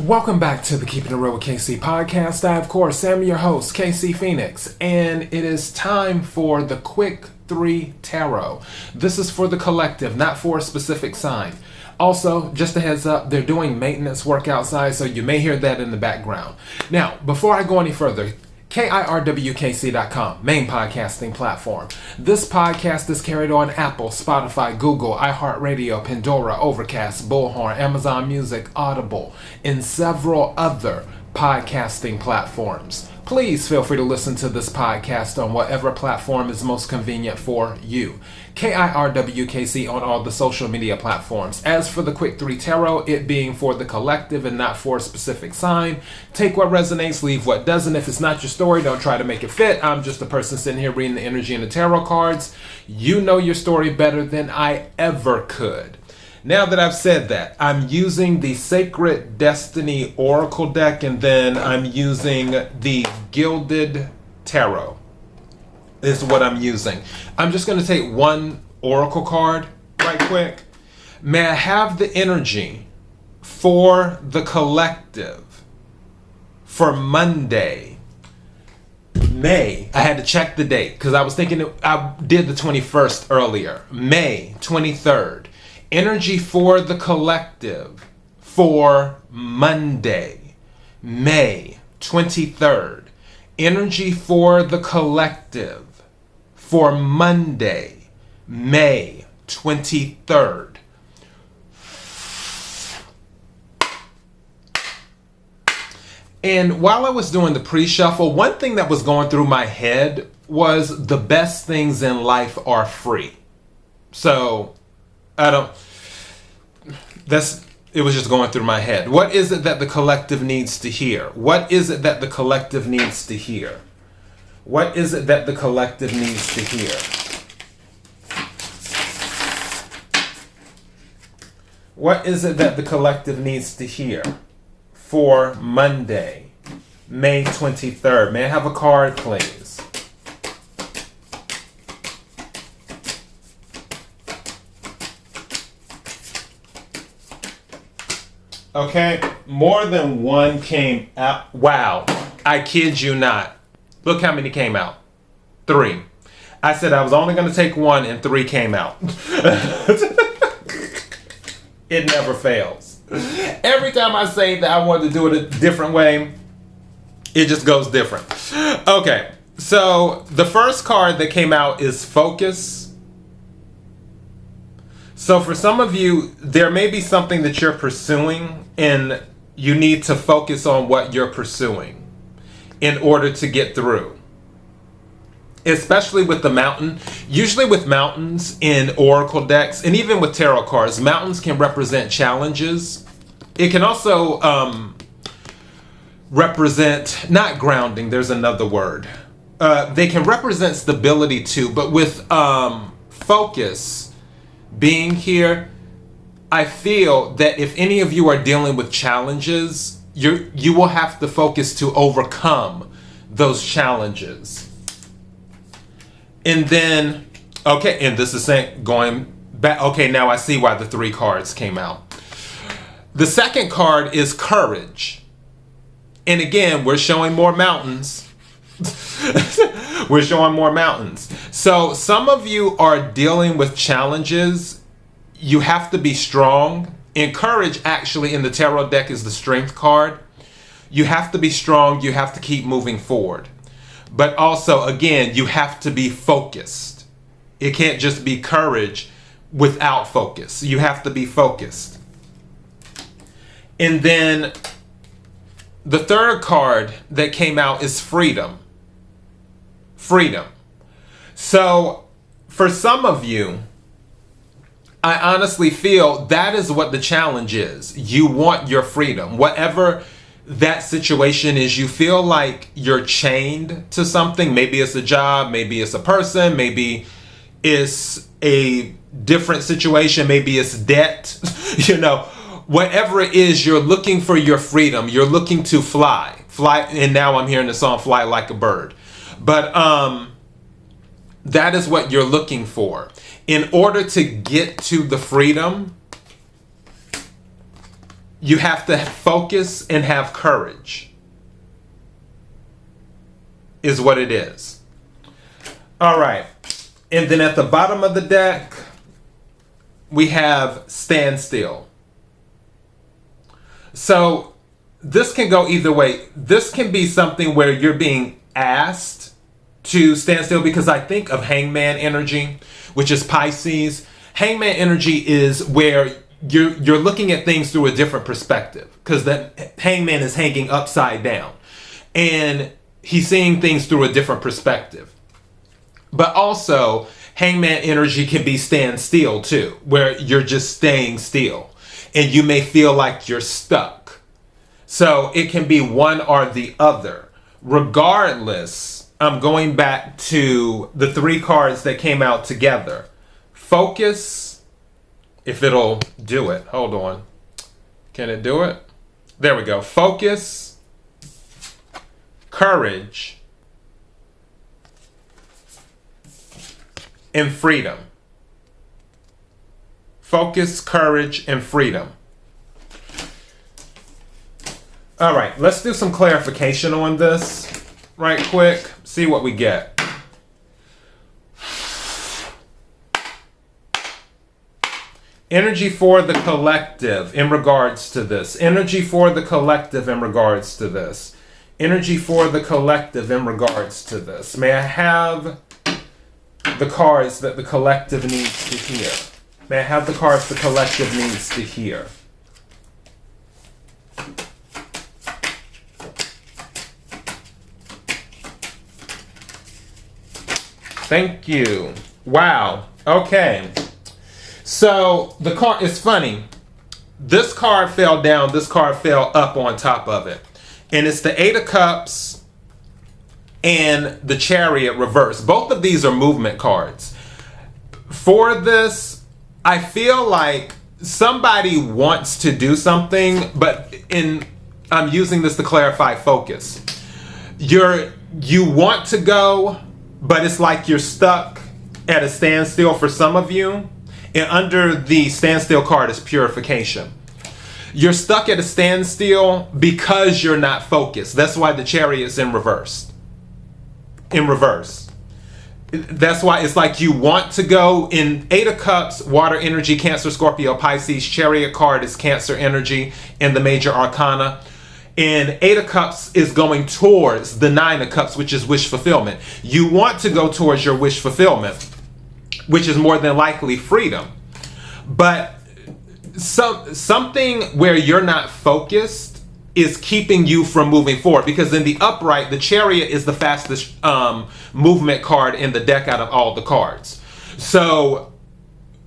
Welcome back to the Keeping It Real with KC podcast. I, of course, am your host, KC Phoenix, and it is time for the Quick 3 Tarot. This is for the collective, not for a specific sign. Also, just a heads up, they're doing maintenance work outside, so you may hear that in the background. Now, before I go any further, KIRWKC.com, main podcasting platform. This podcast is carried on Apple, Spotify, Google, iHeartRadio, Pandora, Overcast, Bullhorn, Amazon Music, Audible, and several other podcasting platforms. Please feel free to listen to this podcast on whatever platform is most convenient for you. KIRWKC on all the social media platforms. As for the Quick 3 Tarot, it being for the collective and not for a specific sign, take what resonates, leave what doesn't. If it's not your story, don't try to make it fit. I'm just a person sitting here reading the energy in the tarot cards. You know your story better than I ever could. Now that I've said that, I'm using the Sacred Destiny Oracle deck, and then I'm using the Gilded Tarot. Is what I'm using. I'm just going to take one Oracle card right quick. May I have the energy for the collective for Monday, May. I had to check the date because I was thinking I did the 21st earlier. May 23rd. Energy for the collective for Monday, May 23rd. Energy for the collective for Monday, May 23rd. And while I was doing the pre-shuffle, one thing that was going through my head was the best things in life are free. So, it was just going through my head. What is it that the collective needs to hear? What is it that the collective needs to hear? What is it that the collective needs to hear? What is it that the collective needs to hear for Monday, May 23rd? May I have a card, please? Okay, more than one came out. Wow, I kid you not. Look how many came out. 3. I said I was only going to take 1 and 3 came out. It never fails. Every time I say that I want to do it a different way, it just goes different. Okay, so the first card that came out is Focus. So for some of you, there may be something that you're pursuing and you need to focus on what you're pursuing in order to get through. Especially with the mountain. Usually with mountains in oracle decks and even with tarot cards, mountains can represent challenges. It can also represent, not grounding, there's another word. They can represent stability too, but with focus being here, I feel that if any of you are dealing with challenges, you will have to focus to overcome those challenges. And then, okay, and this is saying, going back, okay, now I see why the 3 cards came out. The second card is Courage. And again, we're showing more mountains. We're showing more mountains. So some of you are dealing with challenges. You have to be strong. And Courage actually in the tarot deck is the Strength card. You have to be strong. You have to keep moving forward. But also, again, you have to be focused. It can't just be courage without focus. You have to be focused. And then the third card that came out is Freedom. Freedom. So for some of you, I honestly feel that is what the challenge is. You want your freedom. Whatever that situation is, you feel like you're chained to something. Maybe it's a job, maybe it's a person, maybe it's a different situation, maybe it's debt. Whatever it is, you're looking for your freedom. You're looking to fly, and now I'm hearing the song Fly Like a Bird. But that is what you're looking for. In order to get to the freedom, You have to focus and have courage, is what it is. All right. And then at the bottom of the deck, we have stand still. So this can go either way. This can be something where you're being asked to stand still, because I think of hangman energy, which is Pisces. Hangman energy is where you're looking at things through a different perspective, because the hangman is hanging upside down and he's seeing things through a different perspective. But also hangman energy can be stand still too, where you're just staying still and you may feel like you're stuck. So it can be one or the other. Regardless, I'm going back to the 3 cards that came out together. Focus, if it'll do it. Hold on. Can it do it? There we go. Focus, courage, and freedom. Focus, courage, and freedom. All right, let's do some clarification on this right quick. See what we get. Energy for the collective in regards to this. Energy for the collective in regards to this. Energy for the collective in regards to this. May I have the cards that the collective needs to hear? May I have the cards the collective needs to hear? Thank you. Wow. Okay. So the card is funny. This card fell down. This card fell up on top of it. And it's the 8 of Cups and the Chariot reverse. Both of these are movement cards. For this, I feel like somebody wants to do something, but I'm using this to clarify focus. You want to go, but it's like you're stuck at a standstill for some of you. And under the standstill card is purification. You're stuck at a standstill because you're not focused. That's why the Chariot is in reverse. In reverse. That's why it's like you want to go. In 8 of Cups, water energy, Cancer, Scorpio, Pisces. Chariot card is Cancer energy in the major arcana. And 8 of Cups is going towards the 9 of Cups, which is wish fulfillment. You want to go towards your wish fulfillment, which is more than likely freedom. But something where you're not focused is keeping you from moving forward, because in the upright, the Chariot is the fastest movement card in the deck out of all the cards. So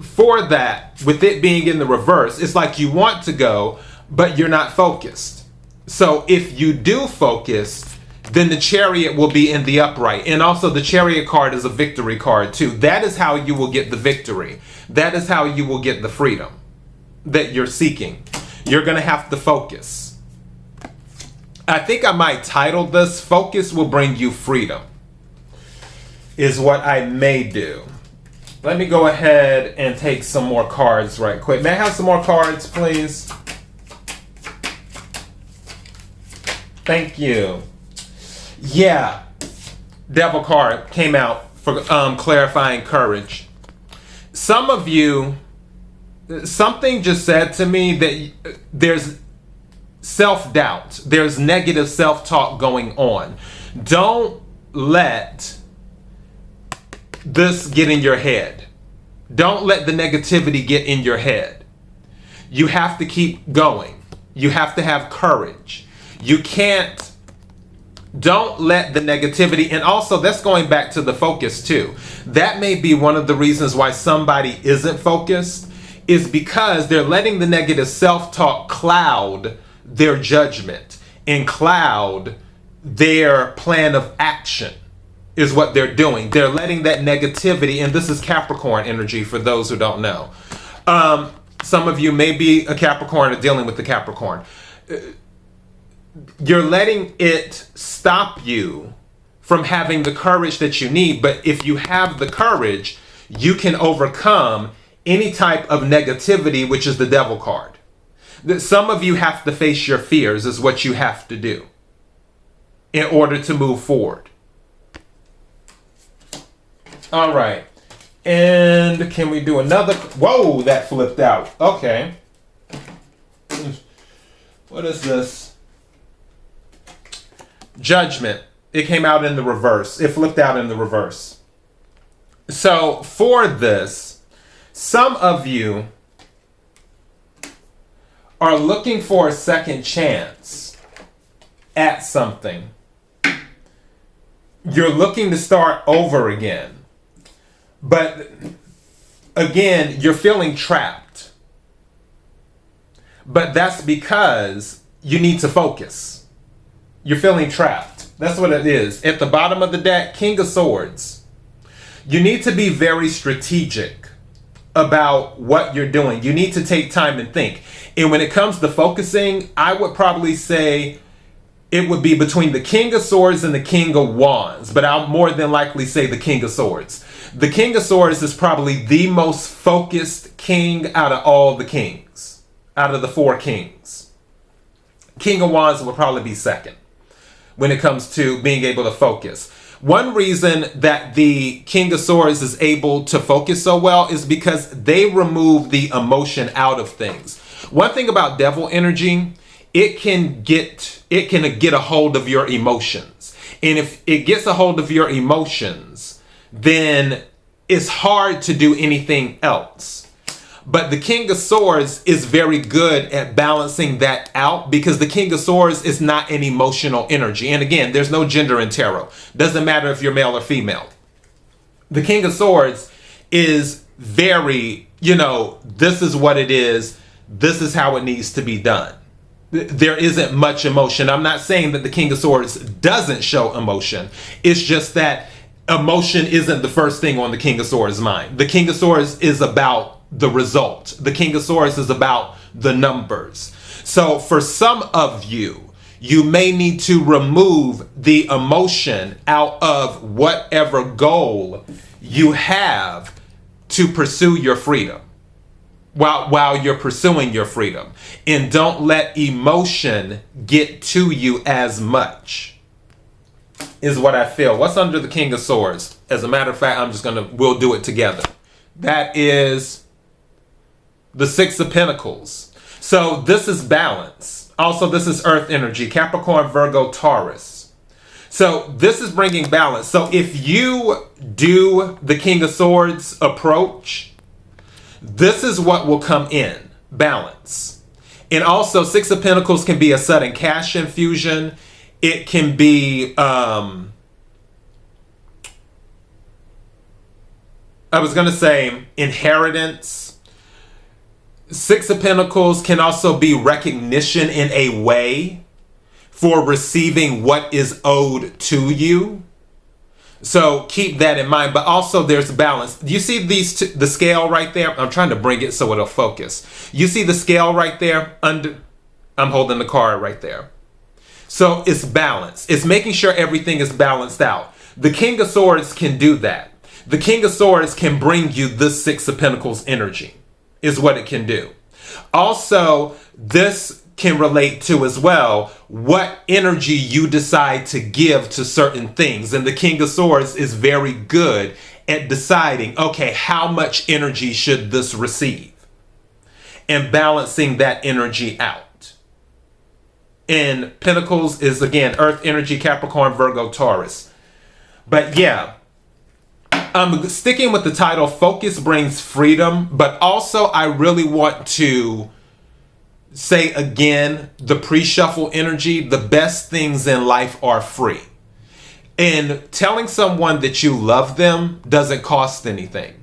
for that, with it being in the reverse, it's like you want to go, but you're not focused. So if you do focus, then the Chariot will be in the upright. And also the Chariot card is a victory card too. That is how you will get the victory. That is how you will get the freedom that you're seeking. You're going to have to focus. I think I might title this, Focus Will Bring You Freedom, is what I may do. Let me go ahead and take some more cards right quick. May I have some more cards, please? Thank you. Yeah, Devil card came out for clarifying courage. Some of you, something just said to me that there's self-doubt. There's negative self-talk going on. Don't let this get in your head. Don't let the negativity get in your head. You have to keep going. You have to have courage. You can't. Don't let the negativity, and also that's going back to the focus too. That may be one of the reasons why somebody isn't focused, is because they're letting the negative self-talk cloud their judgment and cloud their plan of action, is what they're doing. They're letting that negativity, and this is Capricorn energy for those who don't know. Some of you may be a Capricorn or dealing with the Capricorn. You're letting it stop you from having the courage that you need. But if you have the courage, you can overcome any type of negativity, which is the Devil card. Some of you have to face your fears is what you have to do in order to move forward. All right. And can we do another? Whoa, that flipped out. Okay. What is this? Judgment. It came out in the reverse. It flipped out in the reverse. So for this, some of you are looking for a second chance at something. You're looking to start over again. But again, you're feeling trapped. But that's because you need to focus. You're feeling trapped. That's what it is. At the bottom of the deck, King of Swords. You need to be very strategic about what you're doing. You need to take time and think. And when it comes to focusing, I would probably say it would be between the King of Swords and the King of Wands. But I'll more than likely say the King of Swords. The King of Swords is probably the most focused king out of all the kings. Out of the 4 kings. King of Wands will probably be second when it comes to being able to focus. One reason that the King of Swords is able to focus so well is because they remove the emotion out of things. One thing about devil energy, it can get a hold of your emotions. And if it gets a hold of your emotions, then it's hard to do anything else. But the King of Swords is very good at balancing that out because the King of Swords is not an emotional energy. And again, there's no gender in tarot. Doesn't matter if you're male or female. The King of Swords is very, this is what it is. This is how it needs to be done. There isn't much emotion. I'm not saying that the King of Swords doesn't show emotion. It's just that emotion isn't the first thing on the King of Swords' mind. The King of Swords is about the result. The King of Swords is about the numbers. So for some of you, you may need to remove the emotion out of whatever goal you have to pursue your freedom while you're pursuing your freedom. And don't let emotion get to you as much. Is what I feel. What's under the King of Swords? As a matter of fact, we'll do it together. That is the 6 of Pentacles. So this is balance. Also, this is earth energy, Capricorn, Virgo, Taurus. So this is bringing balance. So if you do the King of Swords approach, this is what will come in, balance. And also 6 of Pentacles can be a sudden cash infusion. It can be, I was going to say inheritance. 6 of Pentacles can also be recognition in a way for receiving what is owed to you. So keep that in mind. But also there's balance. Do you see the scale right there? I'm trying to bring it so it'll focus. You see the scale right there? I'm holding the card right there. So it's balance. It's making sure everything is balanced out. The King of Swords can do that. The King of Swords can bring you the 6 of Pentacles energy, is what it can do. Also, this can relate to as well what energy you decide to give to certain things. And the King of Swords is very good at deciding, okay, how much energy should this receive? And balancing that energy out. And Pentacles is, again, earth energy, Capricorn, Virgo, Taurus. But yeah, I'm sticking with the title, Focus Brings Freedom. But also, I really want to say again, the pre-shuffle energy, the best things in life are free. And telling someone that you love them doesn't cost anything.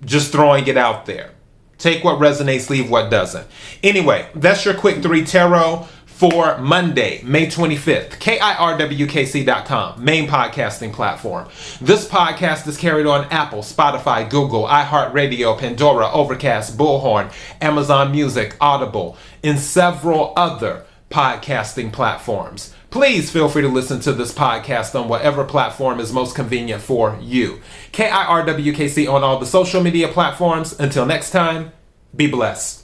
Just throwing it out there. Take what resonates, leave what doesn't. Anyway, that's your quick 3 tarot for Monday, May 25th. KIRWKC.com, main podcasting platform. This podcast is carried on Apple, Spotify, Google, iHeartRadio, Pandora, Overcast, Bullhorn, Amazon Music, Audible, and several other podcasting platforms. Please feel free to listen to this podcast on whatever platform is most convenient for you. KIRWKC on all the social media platforms. Until next time, be blessed.